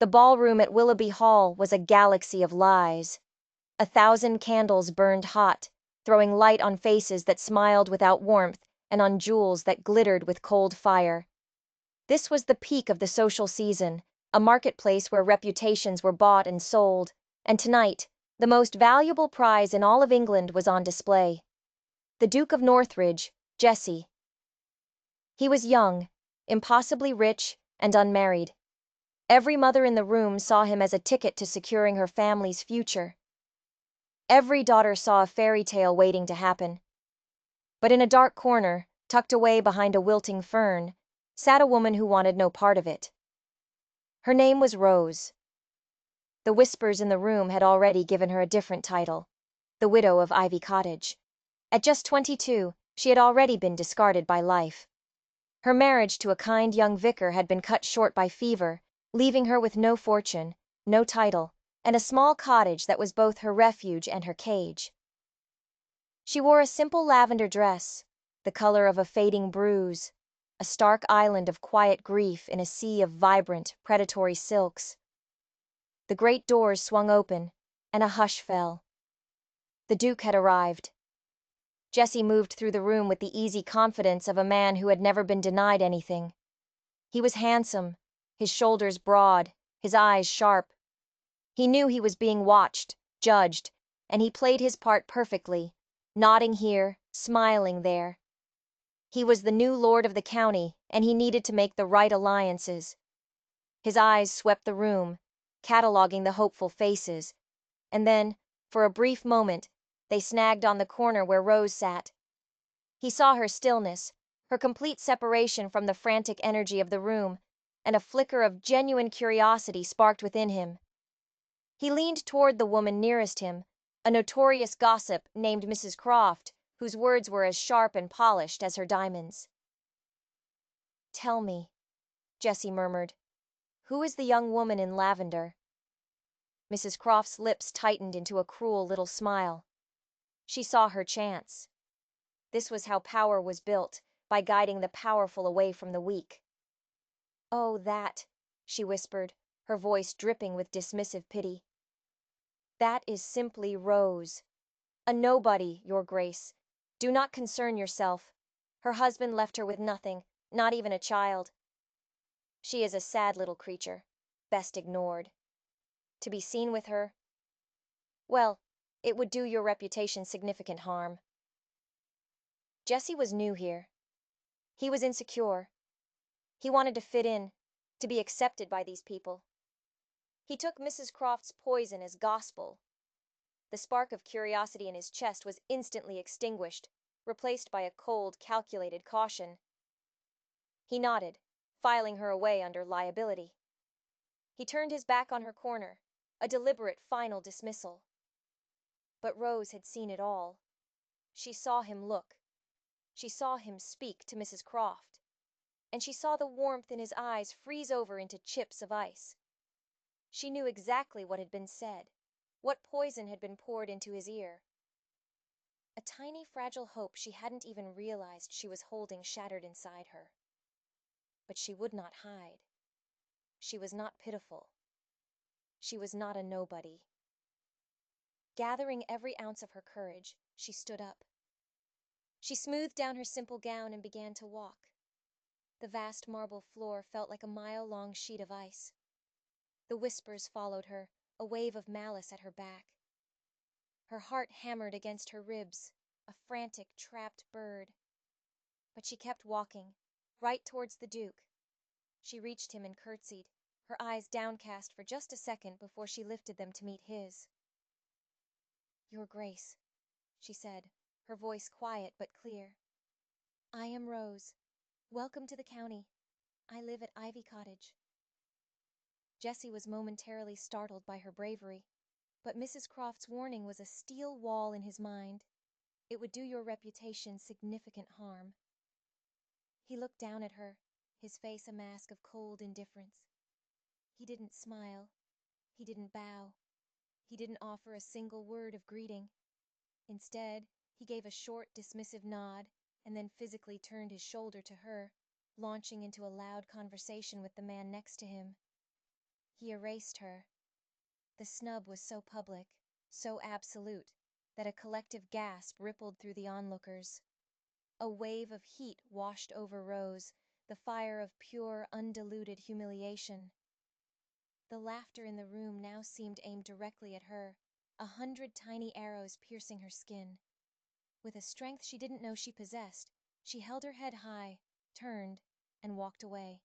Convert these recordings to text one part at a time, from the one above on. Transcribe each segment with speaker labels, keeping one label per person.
Speaker 1: The ballroom at Willoughby Hall was a galaxy of lies. 1,000 candles burned hot, throwing light on faces that smiled without warmth and on jewels that glittered with cold fire. This was the peak of the social season, a marketplace where reputations were bought and sold, and tonight, the most valuable prize in all of England was on display. The Duke of Northridge, Jesse. He was young, impossibly rich, and unmarried. Every mother in the room saw him as a ticket to securing her family's future. Every daughter saw a fairy tale waiting to happen. But in a dark corner, tucked away behind a wilting fern, sat a woman who wanted no part of it. Her name was Rose. The whispers in the room had already given her a different title, the widow of Ivy Cottage. At just 22, she had already been discarded by life. Her marriage to a kind young vicar had been cut short by fever, leaving her with no fortune, no title, and a small cottage that was both her refuge and her cage. She wore a simple lavender dress, the color of a fading bruise, a stark island of quiet grief in a sea of vibrant, predatory silks. The great doors swung open, and a hush fell. The Duke had arrived. Jesse moved through the room with the easy confidence of a man who had never been denied anything. He was handsome, his shoulders broad, his eyes sharp. He knew he was being watched, judged, and he played his part perfectly, nodding here, smiling there. He was the new lord of the county, and he needed to make the right alliances. His eyes swept the room, cataloging the hopeful faces, and then, for a brief moment, they snagged on the corner where Rose sat. He saw her stillness, her complete separation from the frantic energy of the room, and a flicker of genuine curiosity sparked within him. He leaned toward the woman nearest him, a notorious gossip named Mrs. Croft, whose words were as sharp and polished as her diamonds. "Tell me," Jesse murmured, "who is the young woman in lavender?" Mrs. Croft's lips tightened into a cruel little smile. She saw her chance. This was how power was built, by guiding the powerful away from the weak. "Oh, that," she whispered, her voice dripping with dismissive pity. "That is simply Rose. A nobody, your grace. Do not concern yourself. Her husband left her with nothing, not even a child. She is a sad little creature, best ignored. To be seen with her, well, it would do your reputation significant harm." Jesse was new here. He was insecure. He wanted to fit in, to be accepted by these people. He took Mrs. Croft's poison as gospel. The spark of curiosity in his chest was instantly extinguished, replaced by a cold, calculated caution. He nodded, filing her away under liability. He turned his back on her corner, a deliberate final dismissal. But Rose had seen it all. She saw him look. She saw him speak to Mrs. Croft. And she saw the warmth in his eyes freeze over into chips of ice. She knew exactly what had been said, what poison had been poured into his ear. A tiny fragile hope she hadn't even realized she was holding shattered inside her. But she would not hide. She was not pitiful. She was not a nobody. Gathering every ounce of her courage, she stood up. She smoothed down her simple gown and began to walk. The vast marble floor felt like a mile-long sheet of ice. The whispers followed her, a wave of malice at her back. Her heart hammered against her ribs, a frantic, trapped bird. But she kept walking, right towards the Duke. She reached him and curtsied, her eyes downcast for just a second before she lifted them to meet his. "Your Grace," she said, her voice quiet but clear. "I am Rose. Welcome to the county. I live at Ivy Cottage." Jesse was momentarily startled by her bravery, but Mrs. Croft's warning was a steel wall in his mind. It would do your reputation significant harm. He looked down at her, his face a mask of cold indifference. He didn't smile. He didn't bow. He didn't offer a single word of greeting. Instead, he gave a short, dismissive nod and then physically turned his shoulder to her, launching into a loud conversation with the man next to him. He erased her. The snub was so public, so absolute, that a collective gasp rippled through the onlookers. A wave of heat washed over Rose, the fire of pure, undiluted humiliation. The laughter in the room now seemed aimed directly at her, 100 tiny arrows piercing her skin. With a strength she didn't know she possessed, she held her head high, turned, and walked away.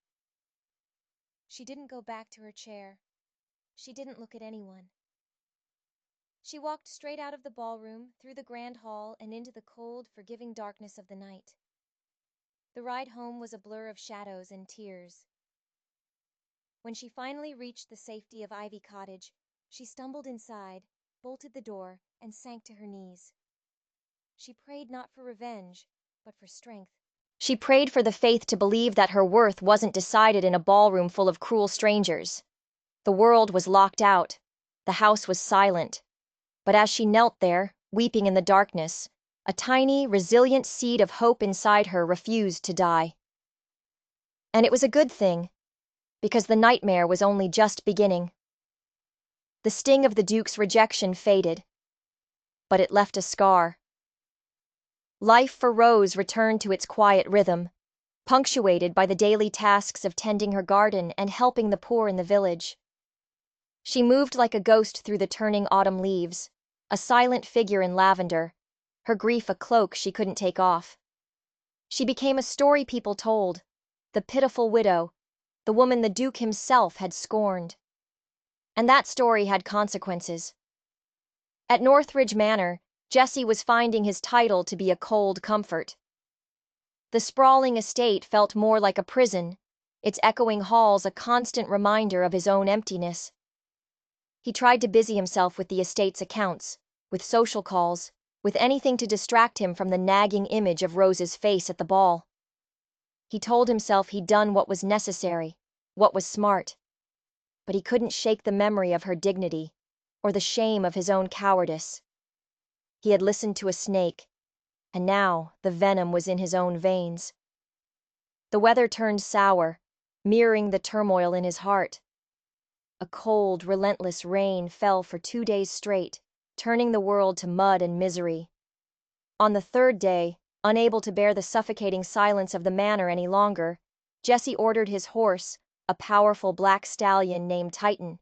Speaker 1: She didn't go back to her chair. She didn't look at anyone. She walked straight out of the ballroom, through the grand hall, and into the cold, forgiving darkness of the night. The ride home was a blur of shadows and tears. When she finally reached the safety of Ivy Cottage, she stumbled inside, bolted the door, and sank to her knees. She prayed not for revenge, but for strength. She prayed for the faith to believe that her worth wasn't decided in a ballroom full of cruel strangers. The world was locked out. The house was silent. But as she knelt there, weeping in the darkness, a tiny, resilient seed of hope inside her refused to die. And it was a good thing, because the nightmare was only just beginning. The sting of the Duke's rejection faded, but it left a scar. Life for Rose returned to its quiet rhythm, punctuated by the daily tasks of tending her garden and helping the poor in the village. She moved like a ghost through the turning autumn leaves, a silent figure in lavender, her grief a cloak she couldn't take off. She became a story people told, the pitiful widow, the woman the Duke himself had scorned. And that story had consequences. At Northridge Manor, Jesse was finding his title to be a cold comfort. The sprawling estate felt more like a prison, its echoing halls a constant reminder of his own emptiness. He tried to busy himself with the estate's accounts, with social calls, with anything to distract him from the nagging image of Rose's face at the ball. He told himself he'd done what was necessary, what was smart. But he couldn't shake the memory of her dignity, or the shame of his own cowardice. He had listened to a snake, and now the venom was in his own veins. The weather turned sour, mirroring the turmoil in his heart. A cold, relentless rain fell for 2 days straight, turning the world to mud and misery. On the third day, unable to bear the suffocating silence of the manor any longer, Jesse ordered his horse, a powerful black stallion named Titan.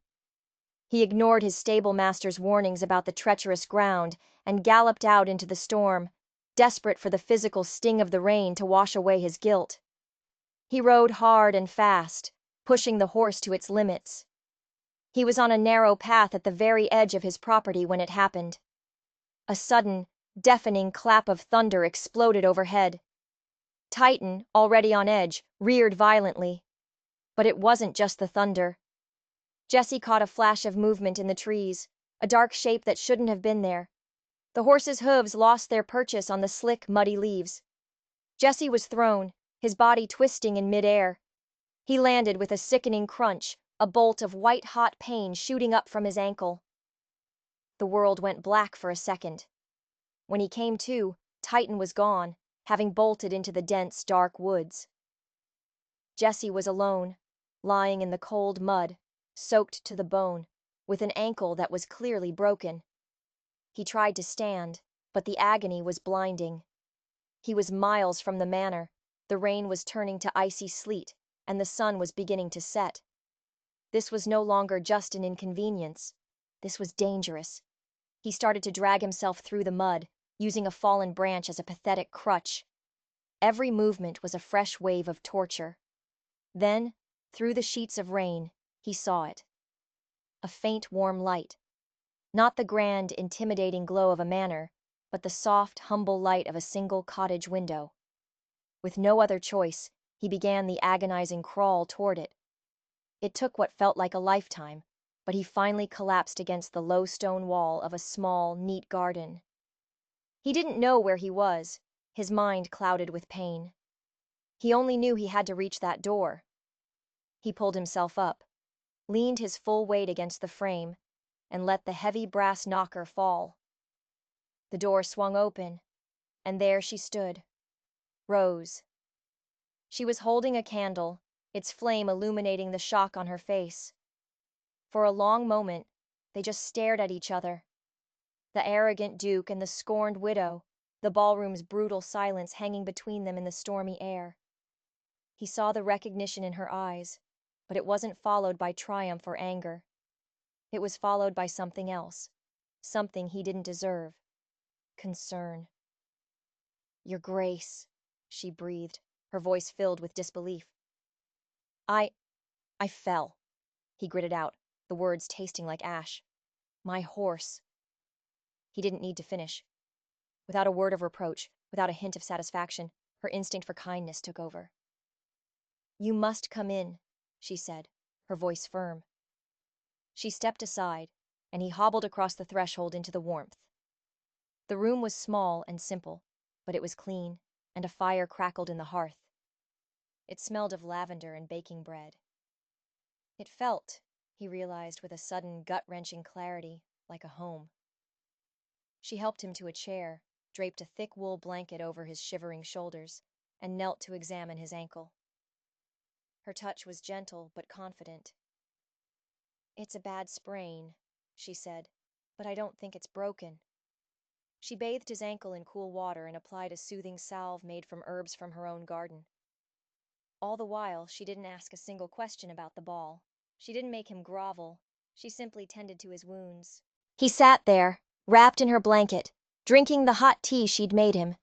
Speaker 1: He ignored his stable master's warnings about the treacherous ground and galloped out into the storm, desperate for the physical sting of the rain to wash away his guilt. He rode hard and fast, pushing the horse to its limits. He was on a narrow path at the very edge of his property when it happened. A sudden, deafening clap of thunder exploded overhead. Titan, already on edge, reared violently. But it wasn't just the thunder. Jesse caught a flash of movement in the trees, a dark shape that shouldn't have been there. The horse's hooves lost their purchase on the slick, muddy leaves. Jesse was thrown, his body twisting in midair. He landed with a sickening crunch, a bolt of white-hot pain shooting up from his ankle. The world went black for a second. When he came to, Titan was gone, having bolted into the dense, dark woods. Jesse was alone, lying in the cold mud, soaked to the bone, with an ankle that was clearly broken. He tried to stand, but the agony was blinding. He was miles from the manor, the rain was turning to icy sleet, and the sun was beginning to set. This was no longer just an inconvenience. This was dangerous. He started to drag himself through the mud, using a fallen branch as a pathetic crutch. Every movement was a fresh wave of torture. Then, through the sheets of rain, he saw it. A faint, warm light. Not the grand, intimidating glow of a manor, but the soft, humble light of a single cottage window. With no other choice, he began the agonizing crawl toward it. It took what felt like a lifetime, but he finally collapsed against the low stone wall of a small, neat garden. He didn't know where he was, his mind clouded with pain. He only knew he had to reach that door. He pulled himself up, leaned his full weight against the frame, and let the heavy brass knocker fall. The door swung open, and there she stood, Rose. She was holding a candle, its flame illuminating the shock on her face. For a long moment, they just stared at each other. The arrogant duke and the scorned widow, the ballroom's brutal silence hanging between them in the stormy air. He saw the recognition in her eyes, but it wasn't followed by triumph or anger. It was followed by something else, something he didn't deserve. Concern. "Your Grace," she breathed, her voice filled with disbelief. I fell," he gritted out, the words tasting like ash. "My horse." He didn't need to finish. Without a word of reproach, without a hint of satisfaction, her instinct for kindness took over. "You must come in," she said, her voice firm. She stepped aside, and he hobbled across the threshold into the warmth. The room was small and simple, but it was clean, and a fire crackled in the hearth. It smelled of lavender and baking bread. It felt, he realized with a sudden gut-wrenching clarity, like a home. She helped him to a chair, draped a thick wool blanket over his shivering shoulders, and knelt to examine his ankle. Her touch was gentle but confident. "It's a bad sprain," she said, "but I don't think it's broken." She bathed his ankle in cool water and applied a soothing salve made from herbs from her own garden. All the while, she didn't ask a single question about the ball. She didn't make him grovel. She simply tended to his wounds. He sat there, wrapped in her blanket, drinking the hot tea she'd made him,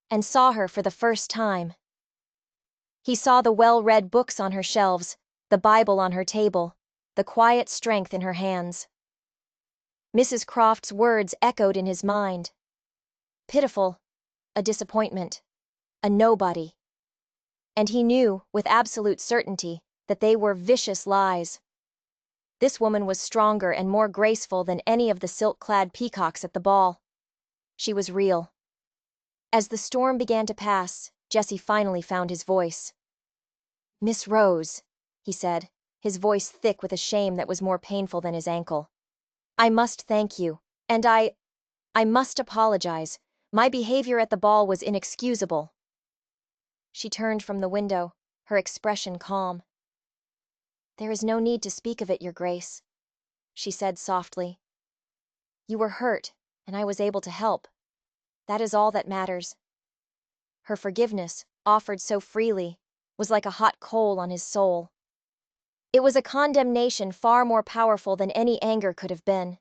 Speaker 1: and saw her for the first time. He saw the well-read books on her shelves, the Bible on her table, the quiet strength in her hands. Mrs. Croft's words echoed in his mind. Pitiful, a disappointment, a nobody. And he knew, with absolute certainty, that they were vicious lies. This woman was stronger and more graceful than any of the silk-clad peacocks at the ball. She was real. As the storm began to pass, Jesse finally found his voice. "Miss Rose," he said, his voice thick with a shame that was more painful than his ankle. "I must thank you, and I must apologize. My behavior at the ball was inexcusable." She turned from the window, her expression calm. "There is no need to speak of it, Your Grace," she said softly. "You were hurt, and I was able to help. That is all that matters." Her forgiveness, offered so freely, was like a hot coal on his soul. It was a condemnation far more powerful than any anger could have been.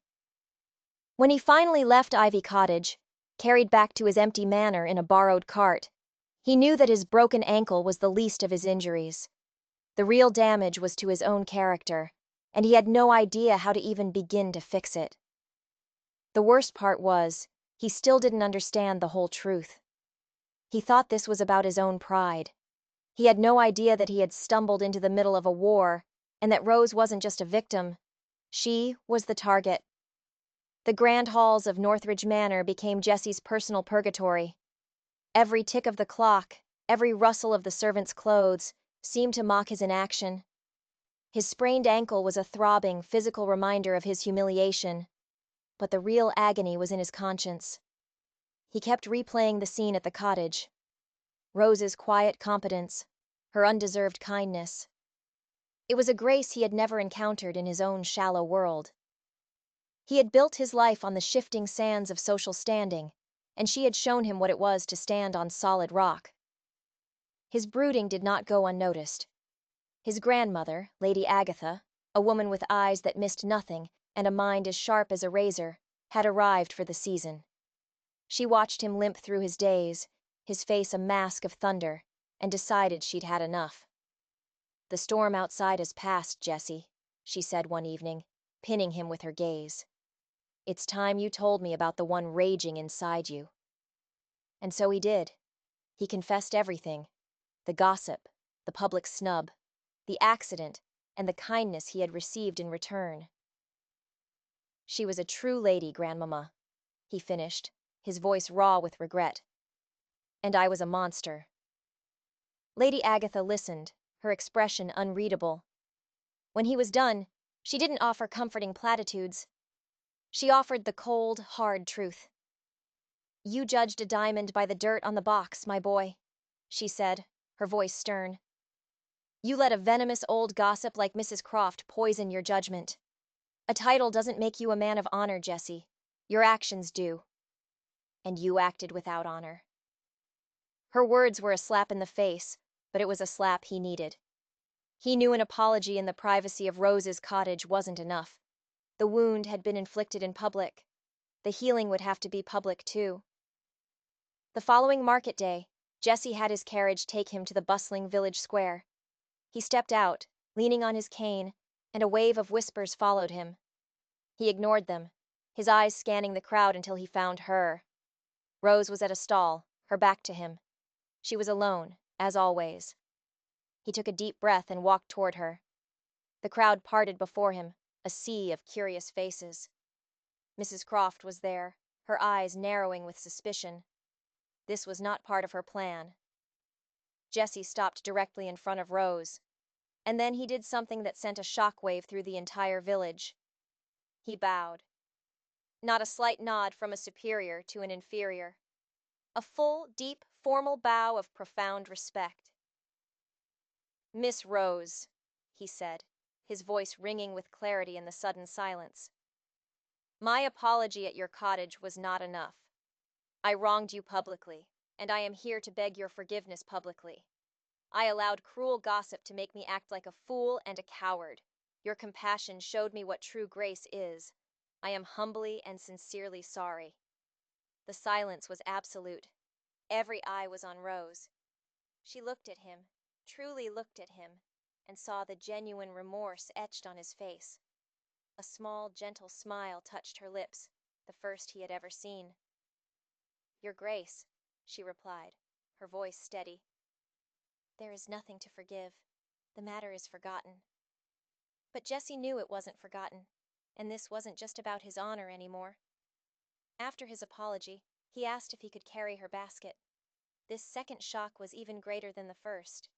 Speaker 1: When he finally left Ivy Cottage, carried back to his empty manor in a borrowed cart, he knew that his broken ankle was the least of his injuries. The real damage was to his own character, and he had no idea how to even begin to fix it. The worst part was, he still didn't understand the whole truth. He thought this was about his own pride. He had no idea that he had stumbled into the middle of a war, and that Rose wasn't just a victim. She was the target. The grand halls of Northridge Manor became Jesse's personal purgatory. Every tick of the clock, every rustle of the servants' clothes, seemed to mock his inaction. His sprained ankle was a throbbing, physical reminder of his humiliation, but the real agony was in his conscience. He kept replaying the scene at the cottage. Rose's quiet competence, her undeserved kindness. It was a grace he had never encountered in his own shallow world. He had built his life on the shifting sands of social standing, and she had shown him what it was to stand on solid rock. His brooding did not go unnoticed. His grandmother, Lady Agatha, a woman with eyes that missed nothing and a mind as sharp as a razor, had arrived for the season. She watched him limp through his days, his face a mask of thunder, and decided she'd had enough. "The storm outside has passed, Jesse," she said one evening, pinning him with her gaze. "It's time you told me about the one raging inside you." And so he did. He confessed everything. The gossip, the public snub, the accident, and the kindness he had received in return. "She was a true lady, Grandmama," he finished, his voice raw with regret. "And I was a monster." Lady Agatha listened, her expression unreadable. When he was done, she didn't offer comforting platitudes. She offered the cold, hard truth. "You judged a diamond by the dirt on the box, my boy," she said, her voice stern. "You let a venomous old gossip like Mrs. Croft poison your judgment. A title doesn't make you a man of honor, Jesse. Your actions do. And you acted without honor. Her words were a slap in the face, but it was a slap he needed. He knew an apology in the privacy of Rose's cottage wasn't enough. The wound had been inflicted in public. The healing would have to be public too. The following market day, Jesse had his carriage take him to the bustling village square. He stepped out, leaning on his cane, and a wave of whispers followed him. He ignored them, his eyes scanning the crowd until he found her. Rose was at a stall, her back to him. She was alone, as always. He took a deep breath and walked toward her. The crowd parted before him, a sea of curious faces. Mrs. Croft was there, her eyes narrowing with suspicion. This was not part of her plan. Jesse stopped directly in front of Rose, and then he did something that sent a shockwave through the entire village. He bowed. Not a slight nod from a superior to an inferior. A full, deep, formal bow of profound respect. "Miss Rose," he said, his voice ringing with clarity in the sudden silence. "My apology at your cottage was not enough. I wronged you publicly, and I am here to beg your forgiveness publicly. I allowed cruel gossip to make me act like a fool and a coward. Your compassion showed me what true grace is. I am humbly and sincerely sorry." The silence was absolute. Every eye was on Rose. She looked at him, truly looked at him, and saw the genuine remorse etched on his face. A small, gentle smile touched her lips, the first he had ever seen. "Your Grace," she replied, her voice steady. "There is nothing to forgive. The matter is forgotten." But Jesse knew it wasn't forgotten, and this wasn't just about his honor anymore. After his apology, he asked if he could carry her basket. This second shock was even greater than the first.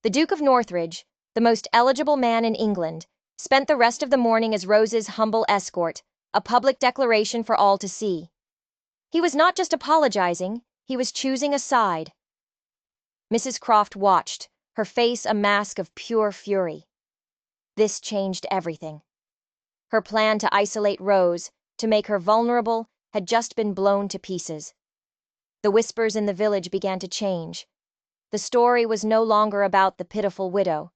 Speaker 1: The Duke of Northridge, the most eligible man in England, spent the rest of the morning as Rose's humble escort, a public declaration for all to see. He was not just apologizing, he was choosing a side. Mrs. Croft watched, her face a mask of pure fury. This changed everything. Her plan to isolate Rose, to make her vulnerable, had just been blown to pieces. The whispers in the village began to change. The story was no longer about the pitiful widow.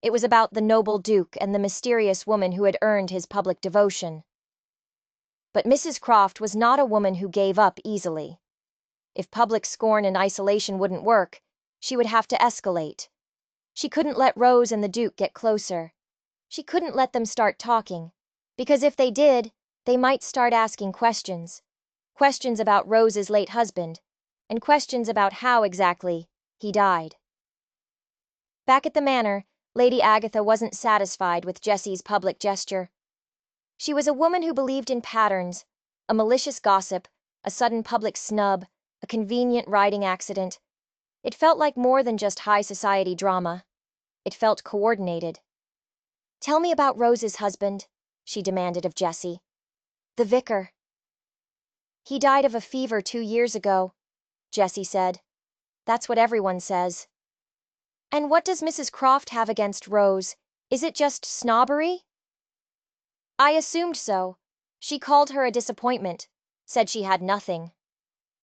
Speaker 1: It was about the noble Duke and the mysterious woman who had earned his public devotion. But Mrs. Croft was not a woman who gave up easily. If public scorn and isolation wouldn't work, she would have to escalate. She couldn't let Rose and the Duke get closer. She couldn't let them start talking, because if they did, they might start asking questions. Questions about Rose's late husband, and questions about how exactly he died. Back at the manor, Lady Agatha wasn't satisfied with Jesse's public gesture. She was a woman who believed in patterns, a malicious gossip, a sudden public snub, a convenient riding accident. It felt like more than just high society drama. It felt coordinated. "Tell me about Rose's husband," she demanded of Jesse. "The vicar." "He died of a fever 2 years ago," Jesse said. "That's what everyone says." "And what does Mrs. Croft have against Rose? Is it just snobbery?" "I assumed so. She called her a disappointment, said she had nothing."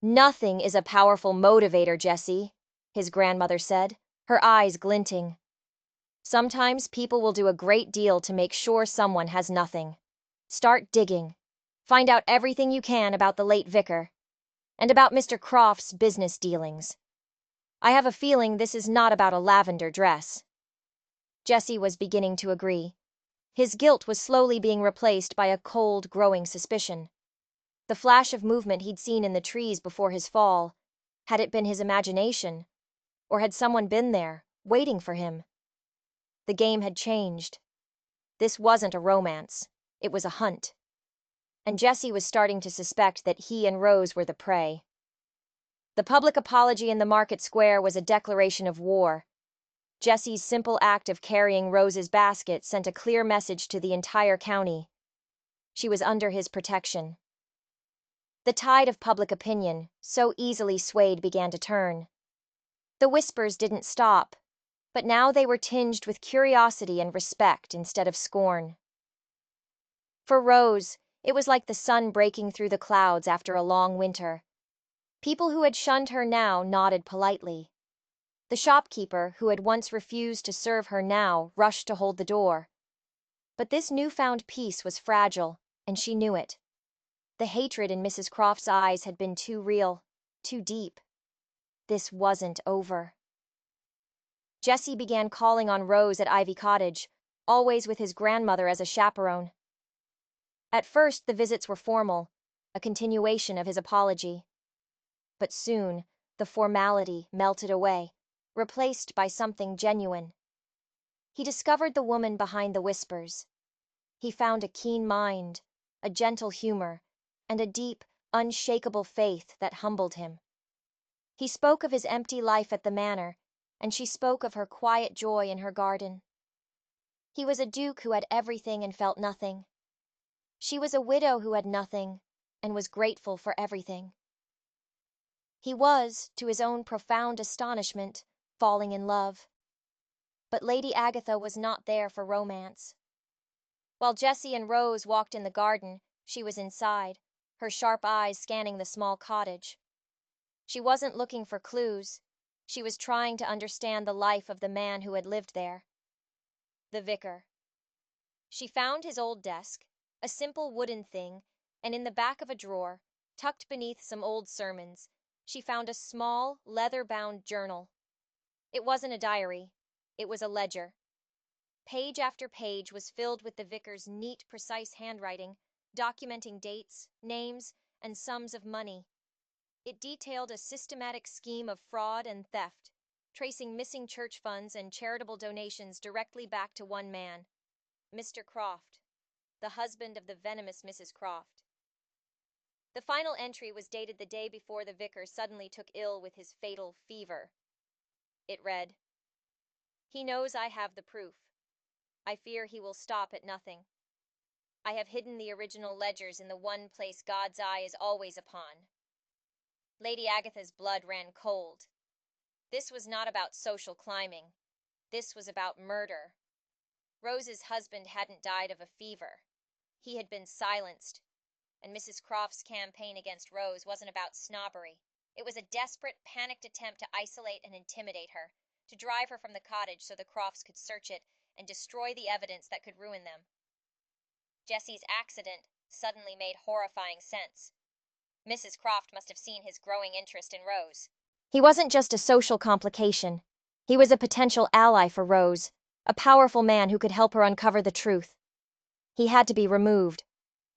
Speaker 1: "Nothing is a powerful motivator, Jesse," his grandmother said, her eyes glinting. "Sometimes people will do a great deal to make sure someone has nothing. Start digging. Find out everything you can about the late vicar. And about Mr. Croft's business dealings. I have a feeling this is not about a lavender dress." Jesse was beginning to agree. His guilt was slowly being replaced by a cold, growing suspicion. The flash of movement he'd seen in the trees before his fall, had it been his imagination? Or had someone been there, waiting for him? The game had changed. This wasn't a romance. It was a hunt. And Jesse was starting to suspect that he and Rose were the prey. The public apology in the market square was a declaration of war. Jesse's simple act of carrying Rose's basket sent a clear message to the entire county. She was under his protection. The tide of public opinion, so easily swayed, began to turn. The whispers didn't stop, but now they were tinged with curiosity and respect instead of scorn. For Rose, it was like the sun breaking through the clouds after a long winter. People who had shunned her now nodded politely. The shopkeeper, who had once refused to serve her now, rushed to hold the door. But this newfound peace was fragile, and she knew it. The hatred in Mrs. Croft's eyes had been too real, too deep. This wasn't over. Jesse began calling on Rose at Ivy Cottage, always with his grandmother as a chaperone. At first, the visits were formal, a continuation of his apology. But soon, the formality melted away, replaced by something genuine. He discovered the woman behind the whispers. He found a keen mind, a gentle humor, and a deep, unshakable faith that humbled him. He spoke of his empty life at the manor, and she spoke of her quiet joy in her garden. He was a duke who had everything and felt nothing. She was a widow who had nothing and was grateful for everything. He was, to his own profound astonishment, falling in love. But Lady Agatha was not there for romance. While Jessie and Rose walked in the garden, she was inside, her sharp eyes scanning the small cottage. She wasn't looking for clues. She was trying to understand the life of the man who had lived there. The vicar. She found his old desk, a simple wooden thing, and in the back of a drawer, tucked beneath some old sermons, she found a small, leather-bound journal. It wasn't a diary. It was a ledger. Page after page was filled with the vicar's neat, precise handwriting, documenting dates, names, and sums of money. It detailed a systematic scheme of fraud and theft, tracing missing church funds and charitable donations directly back to one man, Mr. Croft, the husband of the venomous Mrs. Croft. The final entry was dated the day before the vicar suddenly took ill with his fatal fever. It read, "He knows I have the proof. I fear he will stop at nothing. I have hidden the original ledgers in the one place God's eye is always upon." Lady Agatha's blood ran cold. This was not about social climbing. This was about murder. Rose's husband hadn't died of a fever. He had been silenced. And Mrs. Croft's campaign against Rose wasn't about snobbery. It was a desperate, panicked attempt to isolate and intimidate her, to drive her from the cottage so the Crofts could search it and destroy the evidence that could ruin them. Jesse's accident suddenly made horrifying sense. Mrs. Croft must have seen his growing interest in Rose. He wasn't just a social complication. He was a potential ally for Rose, a powerful man who could help her uncover the truth. He had to be removed.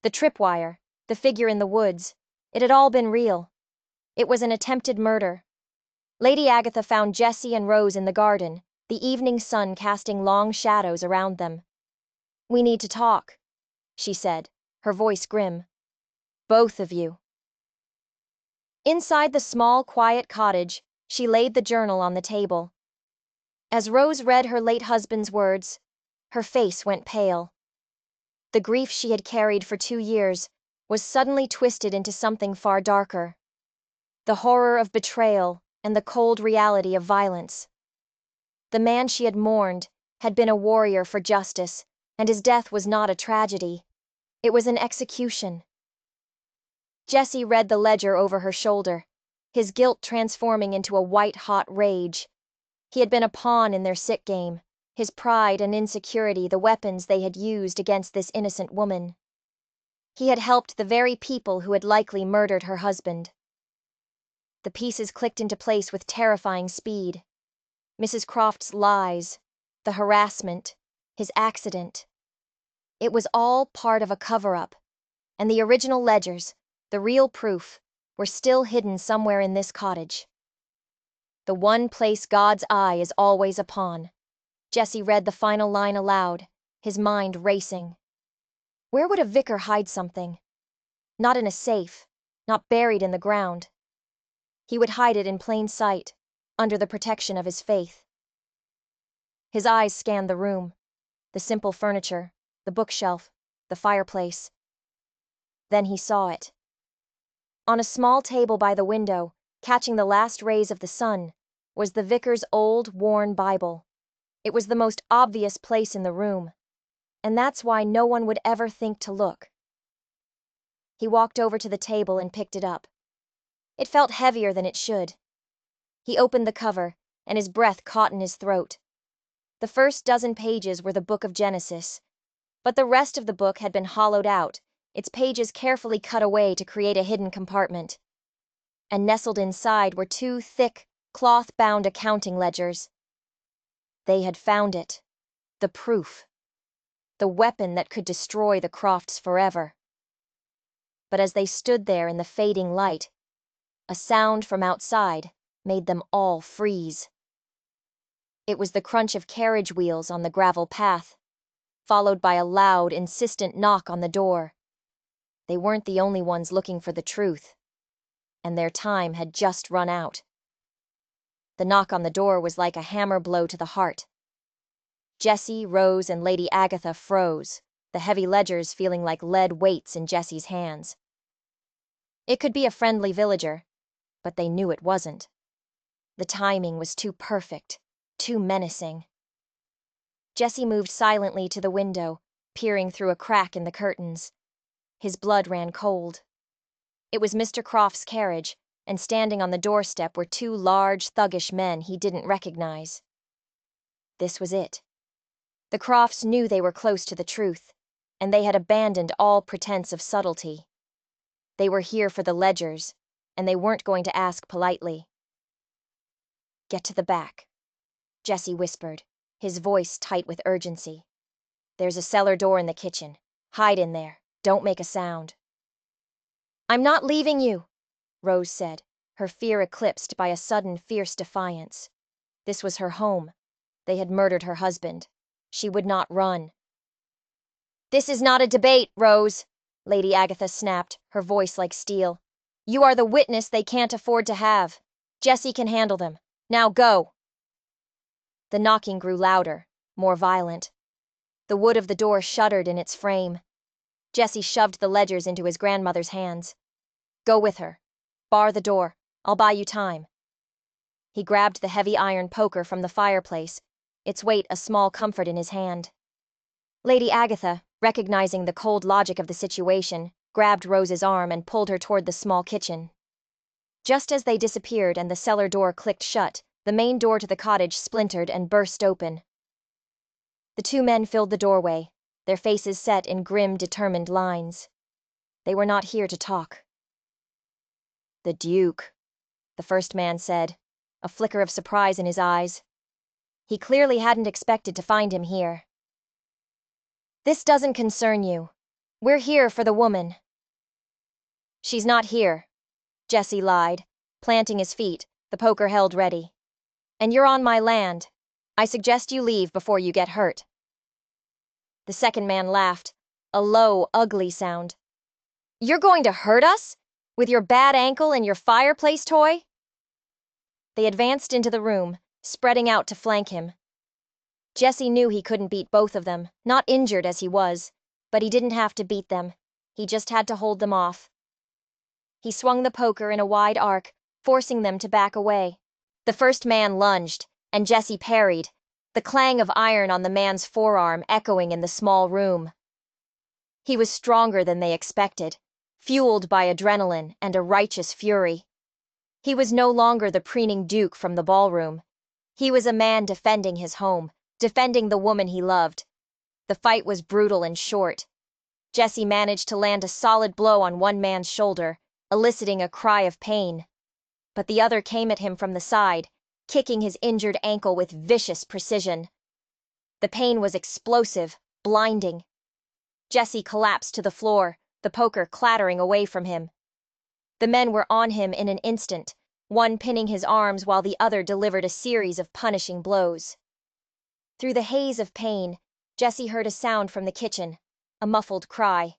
Speaker 1: The tripwire, the figure in the woods, it had all been real. It was an attempted murder. Lady Agatha found Jessie and Rose in the garden, the evening sun casting long shadows around them. "We need to talk," she said, her voice grim. "Both of you." Inside the small, quiet cottage, she laid the journal on the table. As Rose read her late husband's words, her face went pale. The grief she had carried for 2 years was suddenly twisted into something far darker. The horror of betrayal and the cold reality of violence. The man she had mourned had been a warrior for justice, and his death was not a tragedy. It was an execution. Jessie read the ledger over her shoulder, his guilt transforming into a white-hot rage. He had been a pawn in their sick game, his pride and insecurity the weapons they had used against this innocent woman. He had helped the very people who had likely murdered her husband. The pieces clicked into place with terrifying speed. Mrs. Croft's lies, the harassment, his accident. It was all part of a cover-up, and the original ledgers, the real proof, were still hidden somewhere in this cottage. "The one place God's eye is always upon." Jesse read the final line aloud, his mind racing. Where would a vicar hide something? Not in a safe, not buried in the ground. He would hide it in plain sight, under the protection of his faith. His eyes scanned the room, the simple furniture, the bookshelf, the fireplace. Then he saw it. On a small table by the window, catching the last rays of the sun, was the vicar's old, worn Bible. It was the most obvious place in the room. and that's why no one would ever think to look. He walked over to the table and picked it up. It felt heavier than it should. He opened the cover, and his breath caught in his throat. The first dozen pages were the book of Genesis, but the rest of the book had been hollowed out, its pages carefully cut away to create a hidden compartment. And nestled inside were two thick, cloth-bound accounting ledgers. They had found it. The proof. The weapon that could destroy the Crofts forever. But as they stood there in the fading light, a sound from outside made them all freeze. It was the crunch of carriage wheels on the gravel path, followed by a loud, insistent knock on the door. They weren't the only ones looking for the truth, and their time had just run out. The knock on the door was like a hammer blow to the heart. Jessie, Rose, and Lady Agatha froze, the heavy ledgers feeling like lead weights in Jessie's hands. It could be a friendly villager, but they knew it wasn't. The timing was too perfect, too menacing. Jessie moved silently to the window, peering through a crack in the curtains. His blood ran cold. It was Mr. Croft's carriage, and standing on the doorstep were two large, thuggish men he didn't recognize. This was it. The Crofts knew they were close to the truth, and they had abandoned all pretense of subtlety. They were here for the ledgers, and they weren't going to ask politely. "Get to the back," Jessie whispered, his voice tight with urgency. "There's a cellar door in the kitchen. Hide in there. Don't make a sound." "I'm not leaving you," Rose said, her fear eclipsed by a sudden fierce defiance. This was her home. They had murdered her husband. She would not run. "This is not a debate, Rose," Lady Agatha snapped, her voice like steel. "You are the witness they can't afford to have. Jessie can handle them. Now go." The knocking grew louder, more violent. The wood of the door shuddered in its frame. Jessie shoved the ledgers into his grandmother's hands. "Go with her. Bar the door. I'll buy you time." He grabbed the heavy iron poker from the fireplace, its weight a small comfort in his hand. Lady Agatha, recognizing the cold logic of the situation, grabbed Rose's arm and pulled her toward the small kitchen. Just as they disappeared and the cellar door clicked shut, the main door to the cottage splintered and burst open. The two men filled the doorway, their faces set in grim, determined lines. They were not here to talk. "The Duke," the first man said, a flicker of surprise in his eyes. He clearly hadn't expected to find him here. "This doesn't concern you. We're here for the woman." "She's not here," Jessie lied, planting his feet, the poker held ready. "And you're on my land. I suggest you leave before you get hurt." The second man laughed, a low, ugly sound. "You're going to hurt us? With your bad ankle and your fireplace toy?" They advanced into the room, spreading out to flank him. Jessie knew he couldn't beat both of them, not injured as he was, but he didn't have to beat them. He just had to hold them off. He swung the poker in a wide arc, forcing them to back away. The first man lunged, and Jessie parried, the clang of iron on the man's forearm echoing in the small room. He was stronger than they expected, fueled by adrenaline and a righteous fury. He was no longer the preening duke from the ballroom. He was a man defending his home, defending the woman he loved. The fight was brutal and short. Jessie managed to land a solid blow on one man's shoulder, eliciting a cry of pain. But the other came at him from the side, kicking his injured ankle with vicious precision. The pain was explosive, blinding. Jessie collapsed to the floor, the poker clattering away from him. The men were on him in an instant, one pinning his arms while the other delivered a series of punishing blows. Through the haze of pain, Jessie heard a sound from the kitchen, a muffled cry.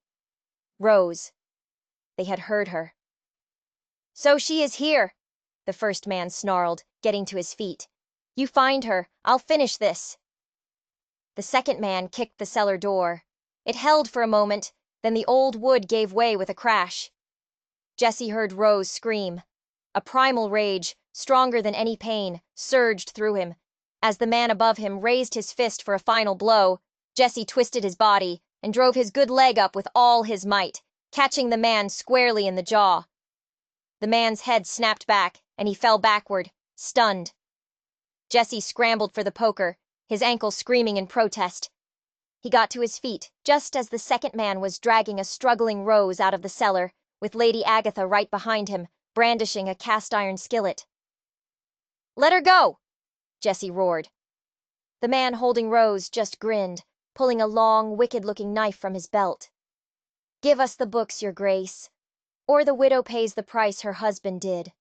Speaker 1: Rose. They had heard her. "So she is here," the first man snarled, getting to his feet. "You find her. I'll finish this." The second man kicked the cellar door. It held for a moment, then the old wood gave way with a crash. Jessie heard Rose scream. A primal rage, stronger than any pain, surged through him. As the man above him raised his fist for a final blow, Jesse twisted his body and drove his good leg up with all his might, catching the man squarely in the jaw. The man's head snapped back, and he fell backward, stunned. Jesse scrambled for the poker, his ankle screaming in protest. He got to his feet just as the second man was dragging a struggling Rose out of the cellar, with Lady Agatha right behind him, brandishing a cast-iron skillet. "Let her go!" Jesse roared. The man holding Rose just grinned, pulling a long, wicked-looking knife from his belt. "Give us the books, your grace, or the widow pays the price her husband did."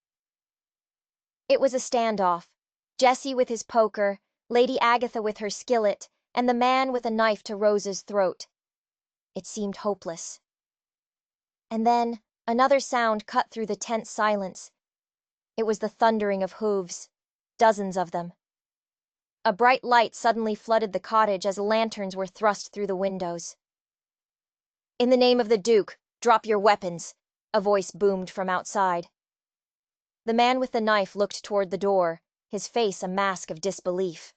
Speaker 1: It was a standoff. Jesse with his poker, Lady Agatha with her skillet, and the man with a knife to Rose's throat. It seemed hopeless. And then another sound cut through the tense silence. It was the thundering of hooves, dozens of them. A bright light suddenly flooded the cottage as lanterns were thrust through the windows. "In the name of the Duke, drop your weapons," a voice boomed from outside. The man with the knife looked toward the door, his face a mask of disbelief.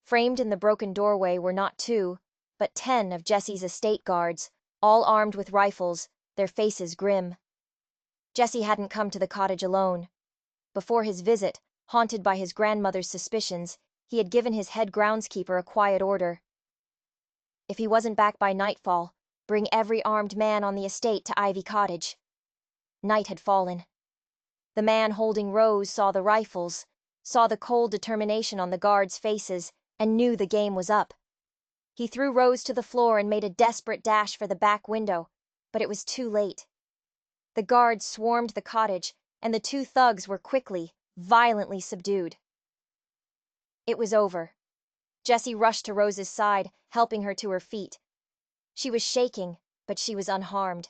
Speaker 1: Framed in the broken doorway were not 2, but 10 of Jesse's estate guards, all armed with rifles, their faces grim. Jesse hadn't come to the cottage alone. Before his visit, haunted by his grandmother's suspicions, he had given his head groundskeeper a quiet order. If he wasn't back by nightfall, bring every armed man on the estate to Ivy Cottage. Night had fallen. The man holding Rose saw the rifles, saw the cold determination on the guards' faces, and knew the game was up. He threw Rose to the floor and made a desperate dash for the back window, but it was too late. The guards swarmed the cottage, and the 2 thugs were quickly, violently subdued. It was over. Jesse rushed to Rose's side, helping her to her feet. She was shaking, but she was unharmed.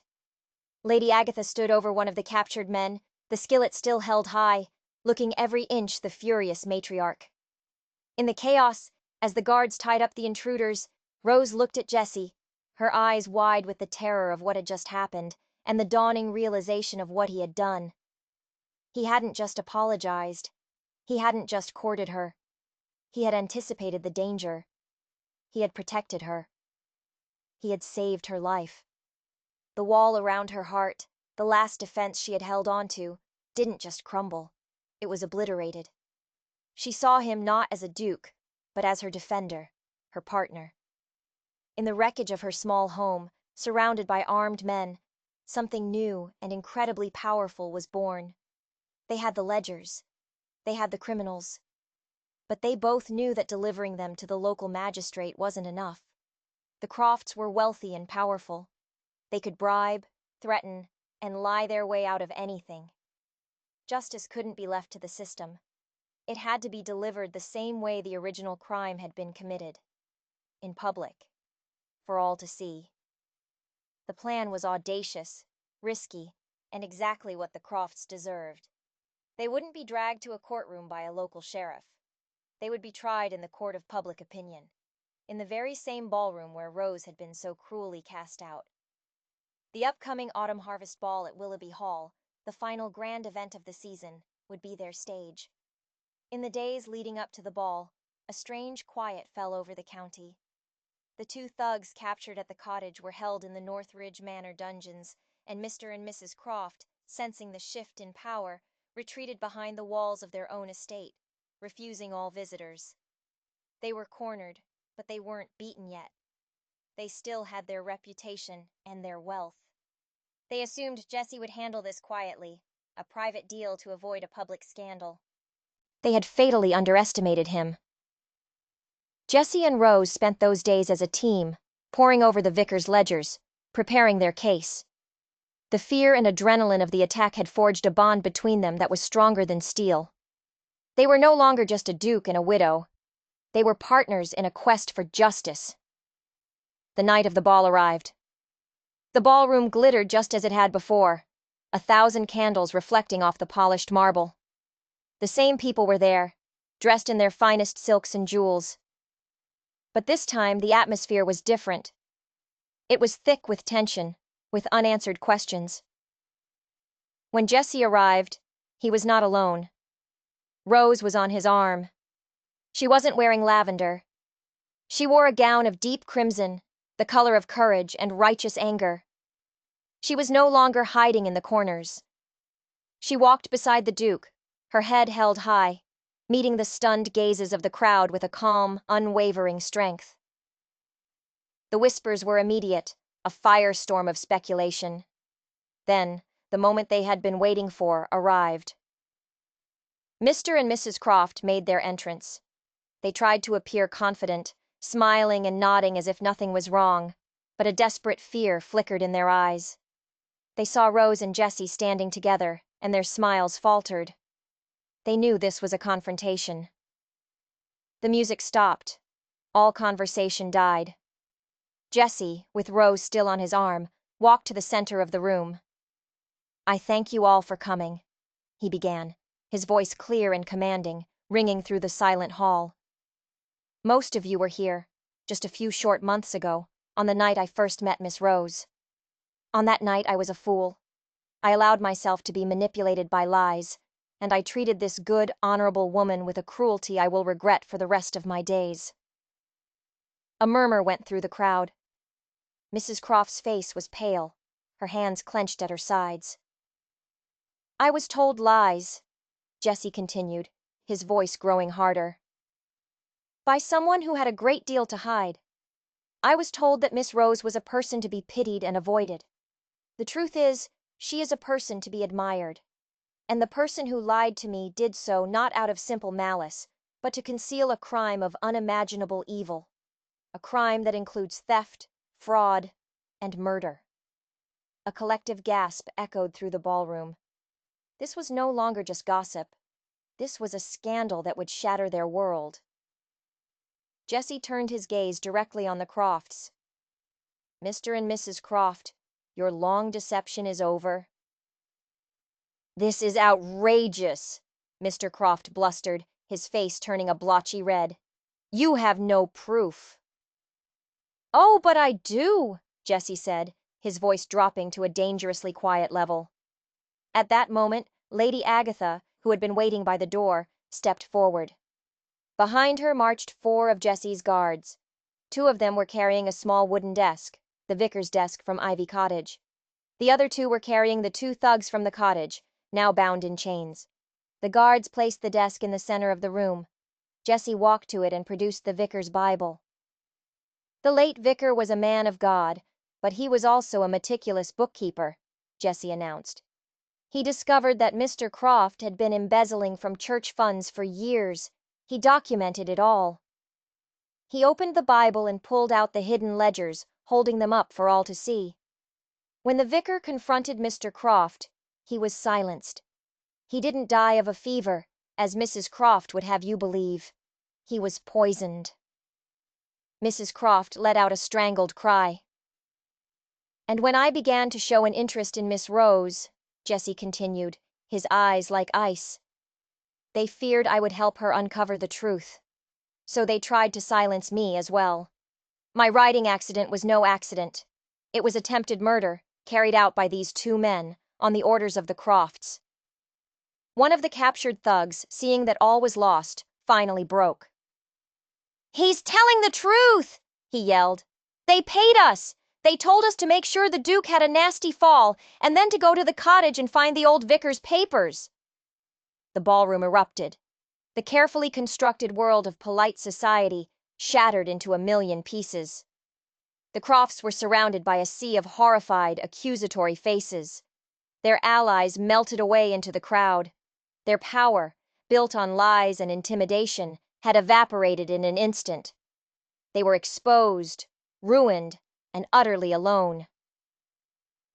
Speaker 1: Lady Agatha stood over one of the captured men, the skillet still held high, looking every inch the furious matriarch. In the chaos, as the guards tied up the intruders, Rose looked at Jesse, her eyes wide with the terror of what had just happened, and the dawning realization of what he had done. He hadn't just apologized. He hadn't just courted her. He had anticipated the danger. He had protected her. He had saved her life. The wall around her heart, the last defense she had held onto, didn't just crumble. It was obliterated. She saw him not as a duke, but as her defender, her partner. In the wreckage of her small home, surrounded by armed men, something new and incredibly powerful was born. They had the ledgers. They had the criminals. But they both knew that delivering them to the local magistrate wasn't enough. The Crofts were wealthy and powerful. They could bribe, threaten, and lie their way out of anything. Justice couldn't be left to the system. It had to be delivered the same way the original crime had been committed. In public. For all to see. The plan was audacious, risky, and exactly what the Crofts deserved. They wouldn't be dragged to a courtroom by a local sheriff. They would be tried in the court of public opinion, in the very same ballroom where Rose had been so cruelly cast out. The upcoming autumn harvest ball at Willoughby Hall, the final grand event of the season, would be their stage. In the days leading up to the ball, a strange quiet fell over the county. The 2 thugs captured at the cottage were held in the Northridge Manor dungeons, and Mr. and Mrs. Croft, sensing the shift in power, retreated behind the walls of their own estate, refusing all visitors. They were cornered, but they weren't beaten yet. They still had their reputation and their wealth. They assumed Jesse would handle this quietly, a private deal to avoid a public scandal. They had fatally underestimated him. Jesse and Rose spent those days as a team, poring over the vicar's ledgers, preparing their case. The fear and adrenaline of the attack had forged a bond between them that was stronger than steel. They were no longer just a duke and a widow. They were partners in a quest for justice. The night of the ball arrived. The ballroom glittered just as it had before, 1,000 candles reflecting off the polished marble. The same people were there, dressed in their finest silks and jewels. But this time the atmosphere was different. It was thick with tension, with unanswered questions. When Jesse arrived, he was not alone. Rose was on his arm. She wasn't wearing lavender. She wore a gown of deep crimson, the color of courage and righteous anger. She was no longer hiding in the corners. She walked beside the Duke, her head held high, meeting the stunned gazes of the crowd with a calm, unwavering strength. The whispers were immediate, a firestorm of speculation. Then, the moment they had been waiting for arrived. Mr. and Mrs. Croft made their entrance. They tried to appear confident, smiling and nodding as if nothing was wrong, but a desperate fear flickered in their eyes. They saw Rose and Jessie standing together, and their smiles faltered. They knew this was a confrontation. The music stopped. All conversation died. Jessie, with Rose still on his arm, walked to the center of the room. "I thank you all for coming," he began, his voice clear and commanding, ringing through the silent hall. "Most of you were here, just a few short months ago, on the night I first met Miss Rose. On that night I was a fool. I allowed myself to be manipulated by lies, and I treated this good, honorable woman with a cruelty I will regret for the rest of my days." A murmur went through the crowd. Mrs. Croft's face was pale, her hands clenched at her sides. "I was told lies," Jessie continued, his voice growing harder, "by someone who had a great deal to hide. I was told that Miss Rose was a person to be pitied and avoided. The truth is, she is a person to be admired. And the person who lied to me did so not out of simple malice, but to conceal a crime of unimaginable evil. A crime that includes theft, fraud, and murder." A collective gasp echoed through the ballroom. This was no longer just gossip. This was a scandal that would shatter their world. Jessie turned his gaze directly on the Crofts. "Mr. and Mrs. Croft, your long deception is over." "This is outrageous," Mr. Croft blustered, his face turning a blotchy red. "You have no proof." "Oh, but I do," Jessie said, his voice dropping to a dangerously quiet level. At that moment, Lady Agatha, who had been waiting by the door, stepped forward. Behind her marched 4 of Jessie's guards. 2 of them were carrying a small wooden desk, the vicar's desk from Ivy Cottage. The other 2 were carrying the 2 thugs from the cottage, now bound in chains. The guards placed the desk in the center of the room. Jessie walked to it and produced the vicar's Bible. "The late vicar was a man of God, but he was also a meticulous bookkeeper," Jessie announced. "He discovered that Mr. Croft had been embezzling from church funds for years. He documented it all." He opened the Bible and pulled out the hidden ledgers, holding them up for all to see. When the vicar confronted Mr. Croft, he was silenced. He didn't die of a fever, as Mrs. Croft would have you believe. He was poisoned. Mrs. Croft let out a strangled cry. "And when I began to show an interest in Miss Rose," Jessie continued, his eyes like ice, "they feared I would help her uncover the truth. So they tried to silence me as well. My riding accident was no accident. It was attempted murder, carried out by these 2 men, on the orders of the Crofts." One of the captured thugs, seeing that all was lost, finally broke. "He's telling the truth!" he yelled. "They paid us! They told us to make sure the Duke had a nasty fall, and then to go to the cottage and find the old vicar's papers." The ballroom erupted. The carefully constructed world of polite society shattered into a million pieces. The Crofts were surrounded by a sea of horrified, accusatory faces. Their allies melted away into the crowd. Their power, built on lies and intimidation, had evaporated in an instant. They were exposed, ruined, and utterly alone.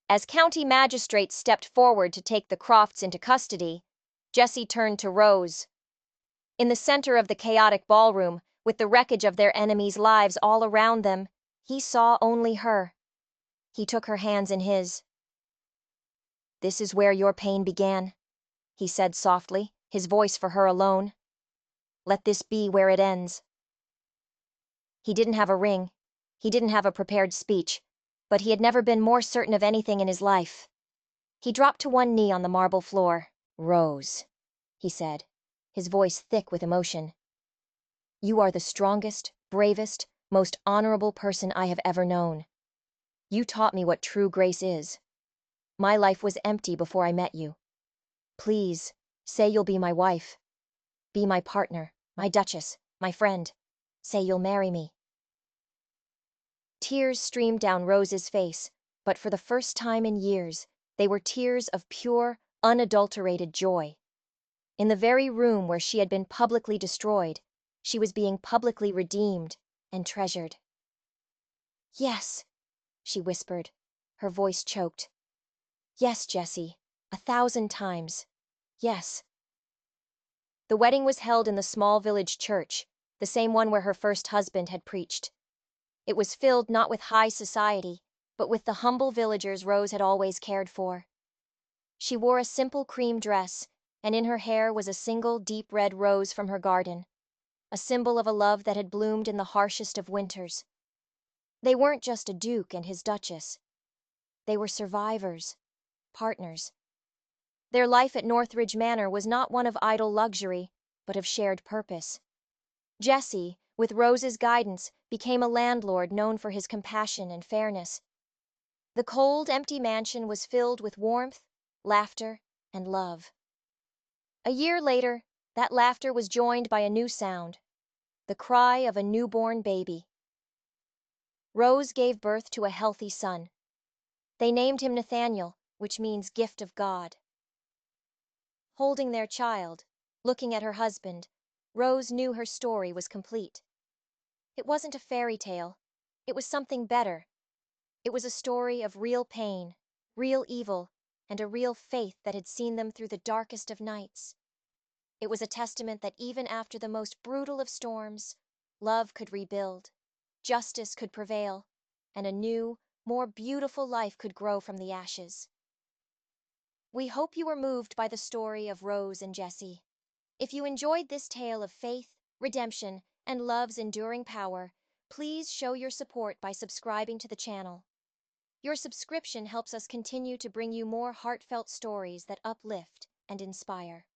Speaker 1: As county magistrates stepped forward to take the Crofts into custody, Jessie turned to Rose. In the center of the chaotic ballroom, with the wreckage of their enemies' lives all around them, he saw only her. He took her hands in his. "This is where your pain began," he said softly, his voice for her alone. "Let this be where it ends." He didn't have a ring. He didn't have a prepared speech, but he had never been more certain of anything in his life. He dropped to one knee on the marble floor. "Rose," he said, his voice thick with emotion. "You are the strongest, bravest, most honorable person I have ever known. You taught me what true grace is. My life was empty before I met you. Please, say you'll be my wife. Be my partner, my duchess, my friend. Say you'll marry me." Tears streamed down Rose's face, but for the first time in years, they were tears of pure, unadulterated joy. In the very room where she had been publicly destroyed, she was being publicly redeemed and treasured. "Yes," she whispered, her voice choked. "Yes, Jessie, 1,000 times. Yes." The wedding was held in the small village church, the same one where her first husband had preached. It was filled not with high society, but with the humble villagers Rose had always cared for. She wore a simple cream dress, and in her hair was a single deep red rose from her garden, a symbol of a love that had bloomed in the harshest of winters. They weren't just a duke and his duchess. They were survivors, partners. Their life at Northridge Manor was not one of idle luxury, but of shared purpose. Jessie, with Rose's guidance, became a landlord known for his compassion and fairness. The cold, empty mansion was filled with warmth, laughter, and love. A year later, that laughter was joined by a new sound, the cry of a newborn baby. Rose gave birth to a healthy son. They named him Nathaniel, which means gift of God. Holding their child, looking at her husband, Rose knew her story was complete. It wasn't a fairy tale. It was something better. It was a story of real pain, real evil, and a real faith that had seen them through the darkest of nights. It was a testament that even after the most brutal of storms, love could rebuild, justice could prevail, and a new, more beautiful life could grow from the ashes. We hope you were moved by the story of Rose and Jessie. If you enjoyed this tale of faith, redemption, and love's enduring power, please show your support by subscribing to the channel. Your subscription helps us continue to bring you more heartfelt stories that uplift and inspire.